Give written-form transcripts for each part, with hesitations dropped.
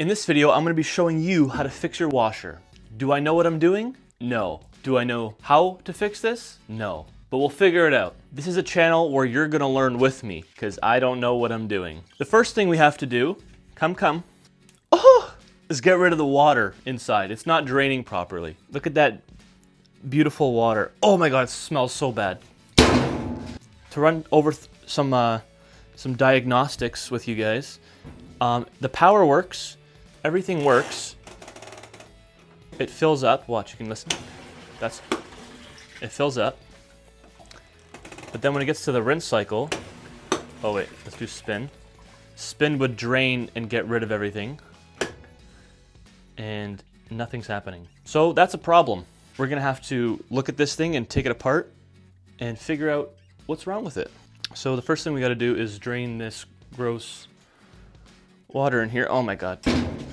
In this video, I'm going to be showing you how to fix your washer. Do I know what I'm doing? No. Do I know how to fix this? No. But we'll figure it out. This is a channel where you're going to learn with me because I don't know what I'm doing. The first thing we have to do, is get rid of the water inside. It's not draining properly. Look at that beautiful water. Oh my God, it smells so bad. To run over some diagnostics with you guys, the power works. Everything works. It fills up. Watch, you can listen. It fills up. But then when it gets to the rinse cycle, oh wait, let's do spin. Spin would drain and get rid of everything. And nothing's happening. So that's a problem. We're gonna have to look at this thing and take it apart and figure out what's wrong with it. So the first thing we gotta do is drain this gross water in here. Oh my God.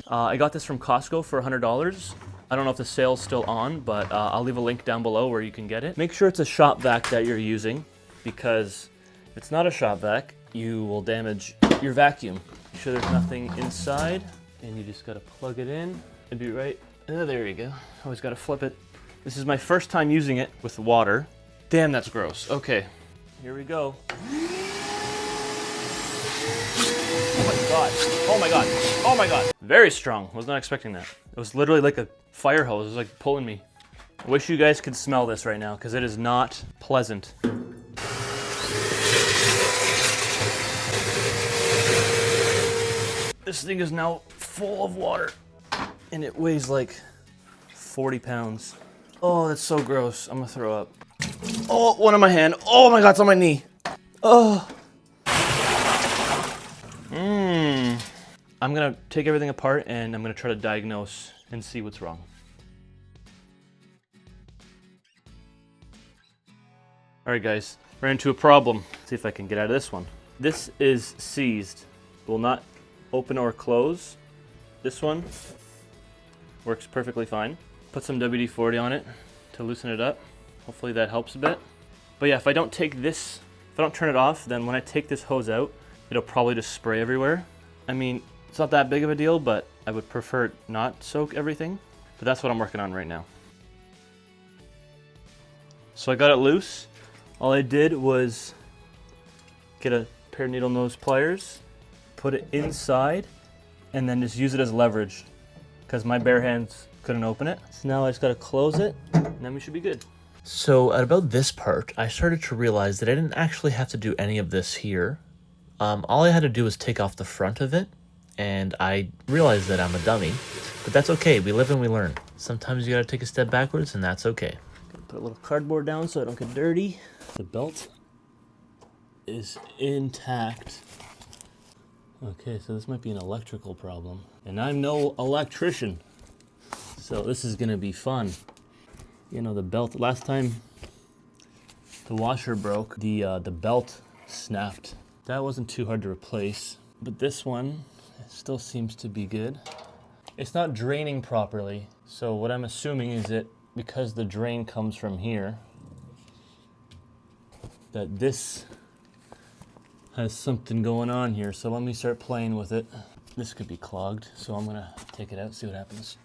I got this from Costco for $100. I don't know if the sale's still on, but I'll leave a link down below where you can get it. Make sure it's a shop vac that you're using, because if it's not a shop vac, you will damage your vacuum. Make sure there's nothing inside, and you just gotta plug it in. It'd be right, there you go. Always gotta flip it. This is my first time using it with water. Damn, that's gross. Okay, here we go. Oh my God, oh my God. Very strong, was not expecting that. It was literally like a fire hose, it was like pulling me. I wish you guys could smell this right now, because it is not pleasant. This thing is now full of water, and it weighs like 40 pounds. Oh, that's so gross, I'm gonna throw up. Oh, one on my hand, oh my God, it's on my knee. Oh. I'm gonna take everything apart and I'm gonna try to diagnose and see what's wrong. All right guys, ran into a problem. Let's see if I can get out of this one. This is seized, will not open or close. This one works perfectly fine. Put some WD-40 on it to loosen it up. Hopefully that helps a bit. But yeah, if I don't turn it off, then when I take this hose out, it'll probably just spray everywhere. I mean, it's not that big of a deal, but I would prefer it not soak everything. But that's what I'm working on right now. So I got it loose. All I did was get a pair of needle nose pliers, put it inside, and then just use it as leverage, because my bare hands couldn't open it. So now I just gotta close it, and then we should be good. So at about this part, I started to realize that I didn't actually have to do any of this here. All I had to do was take off the front of it, and I realized that I'm a dummy, but that's okay. We live and we learn. Sometimes you gotta take a step backwards, and that's okay. Gonna put a little cardboard down so I don't get dirty. The belt is intact. Okay, so this might be an electrical problem, and I'm no electrician, so this is gonna be fun. You know, the belt, last time the washer broke, the belt snapped. That wasn't too hard to replace, but this one still seems to be good. It's not draining properly, so what I'm assuming is that because the drain comes from here, that this has something going on here. So let me start playing with it. This could be clogged, so I'm gonna take it out, see what happens.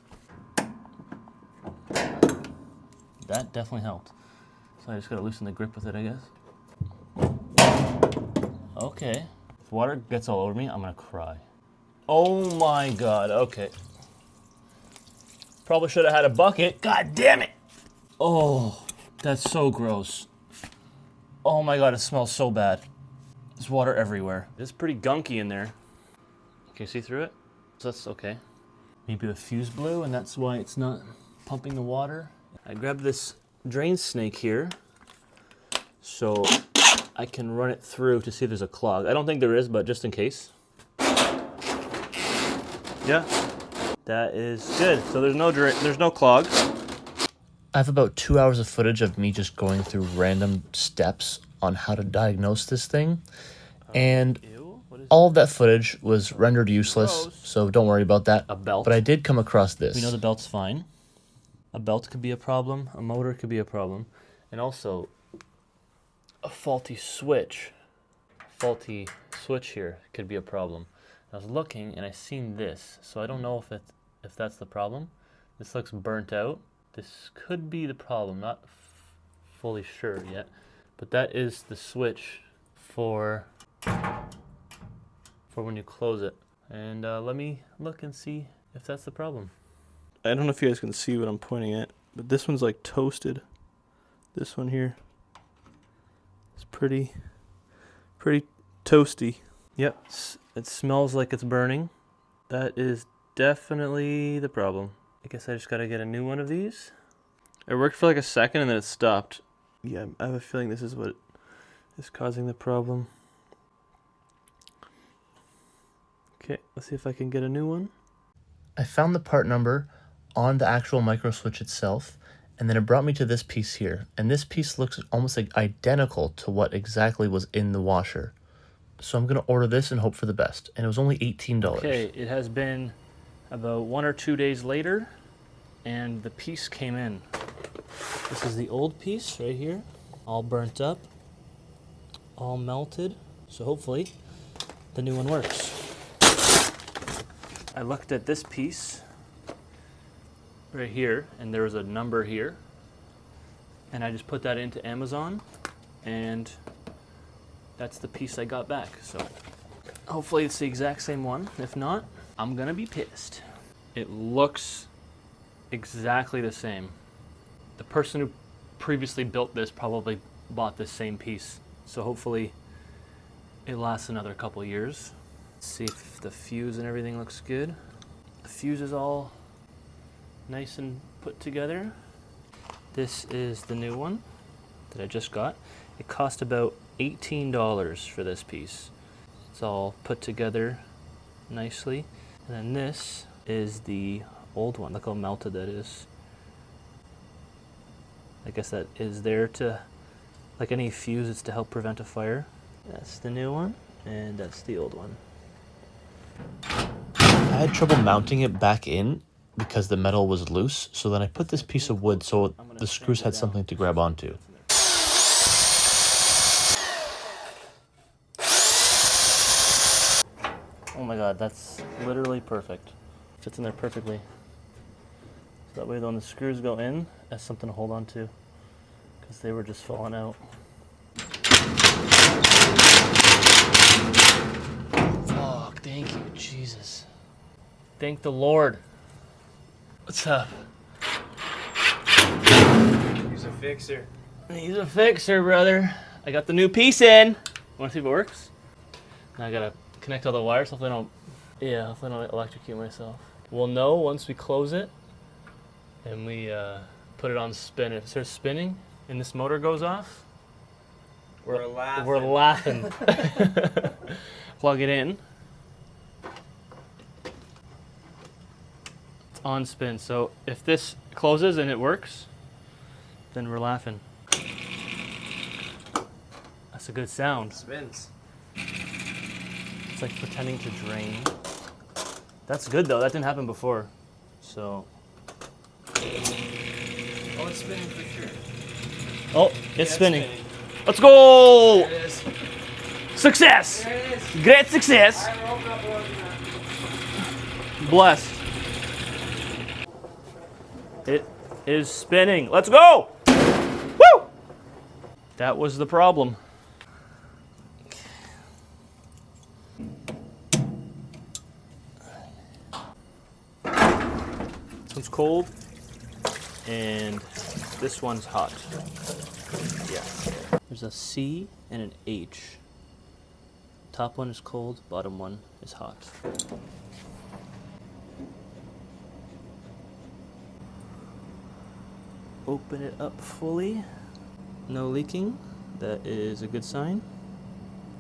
That definitely helped. So I just gotta loosen the grip with it, I guess. Okay. If water gets all over me, I'm gonna cry. Oh my God, okay. Probably should have had a bucket. God damn it! Oh, that's so gross. Oh my God, it smells so bad. There's water everywhere. It's pretty gunky in there. Can you see through it? So that's okay. Maybe the fuse blew and that's why it's not pumping the water. I grabbed this drain snake here, so I can run it through to see if there's a clog. I don't think there is, but just in case. Yeah, that is good. So there's no clog. I have about 2 hours of footage of me just going through random steps on how to diagnose this thing. And all of that footage was rendered useless, so don't worry about that. A belt. But I did come across this. We know the belt's fine. A belt could be a problem, a motor could be a problem, and also a faulty switch here could be a problem. I was looking and I seen this, so I don't know if that's the problem. This looks burnt out. This could be the problem, not fully sure yet. But that is the switch for when you close it. And let me look and see if that's the problem. I don't know if you guys can see what I'm pointing at, but this one's like toasted. This one here is pretty toasty. Yep, it smells like it's burning. That is definitely the problem. I guess I just gotta get a new one of these. It worked for like a second and then it stopped. Yeah, I have a feeling this is what is causing the problem. Okay, let's see if I can get a new one. I found the part number on the actual micro switch itself, and then it brought me to this piece here. And this piece looks almost like identical to what exactly was in the washer. So I'm gonna order this and hope for the best. And it was only $18. Okay, it has been about 1 or 2 days later, and the piece came in. This is the old piece right here, all burnt up, all melted. So hopefully the new one works. I looked at this piece right here, and there was a number here, and I just put that into Amazon, and that's the piece I got back. So hopefully it's the exact same one. If not, I'm gonna be pissed. It looks exactly the same. The person who previously built this probably bought this same piece, so hopefully it lasts another couple years. See if the fuse and everything looks good. The fuse is all nice and put together. This is the new one that I just got. It cost about $18 for this piece. It's all put together nicely. And then this is the old one. Look how melted that is. I guess that is there to, like any fuse, it's to help prevent a fire. That's the new one, and that's the old one. I had trouble mounting it back in because the metal was loose, so then I put this piece of wood so the screws had something to grab onto. Oh my god, that's literally perfect. Fits in there perfectly. So that way when the screws go in, that's something to hold on to, because they were just falling out. Fuck, thank you, Jesus. Thank the Lord. What's up? He's a fixer. He's a fixer, brother. I got the new piece in. Wanna see if it works? Now I gotta connect all the wires, hopefully I don't electrocute myself. We'll know once we close it and we put it on spin. If it starts spinning and this motor goes off, we're laughing. Plug it in. It's on spin. So if this closes and it works, then we're laughing. That's a good sound. Spins. It's like pretending to drain. That's good though. That didn't happen before. So. Oh, it's spinning for sure. Oh, it's spinning. Spinning. Let's go! There it is. Success! There it is. Great success! I woke up working on it. Blessed. It is spinning. Let's go! Woo! That was the problem. This one's cold, and this one's hot. Yeah. There's a C and an H. Top one is cold, bottom one is hot. Open it up fully. No leaking. That is a good sign.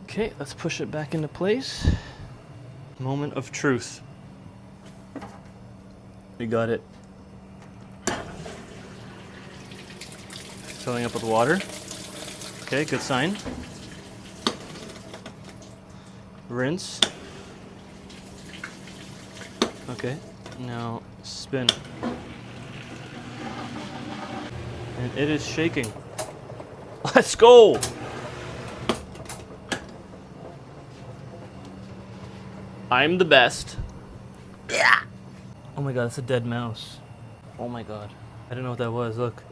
Okay, let's push it back into place. Moment of truth. We got it. Filling up with water. Okay, good sign. Rinse. Okay, now spin. And it is shaking. Let's go! I'm the best. Yeah. Oh my god, it's a dead mouse. Oh my god. I didn't know what that was. Look.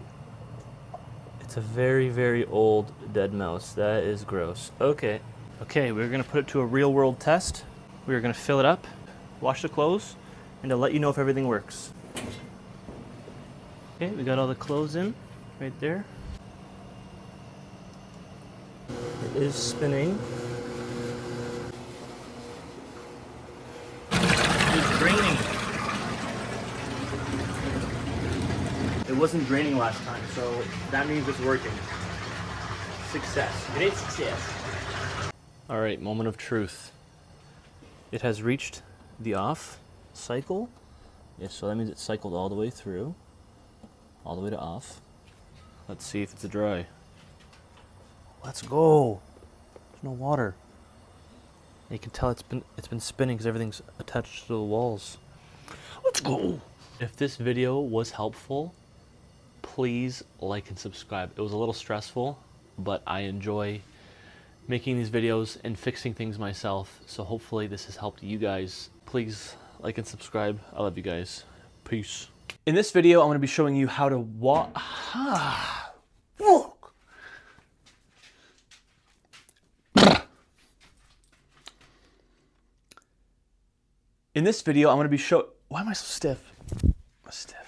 It's a very, very old dead mouse. That is gross. Okay. Okay, we're gonna put it to a real world test. We're gonna fill it up, wash the clothes, and to let you know if everything works. Okay, we got all the clothes in right there. It is spinning. It's draining. It wasn't draining last time, so that means it's working. Success. Great success. All right, moment of truth. It has reached the off cycle. Yes, so that means it cycled all the way through, all the way to off. Let's see if it's dry. Let's go. There's no water. You can tell it's been spinning because everything's attached to the walls. Let's go. If this video was helpful, please like and subscribe. It was a little stressful, but I enjoy making these videos and fixing things myself. So hopefully this has helped you guys. Please like and subscribe. I love you guys. Peace. In this video, I'm going to be showing you how to In this video, I'm going to be why am I so stiff? I'm stiff.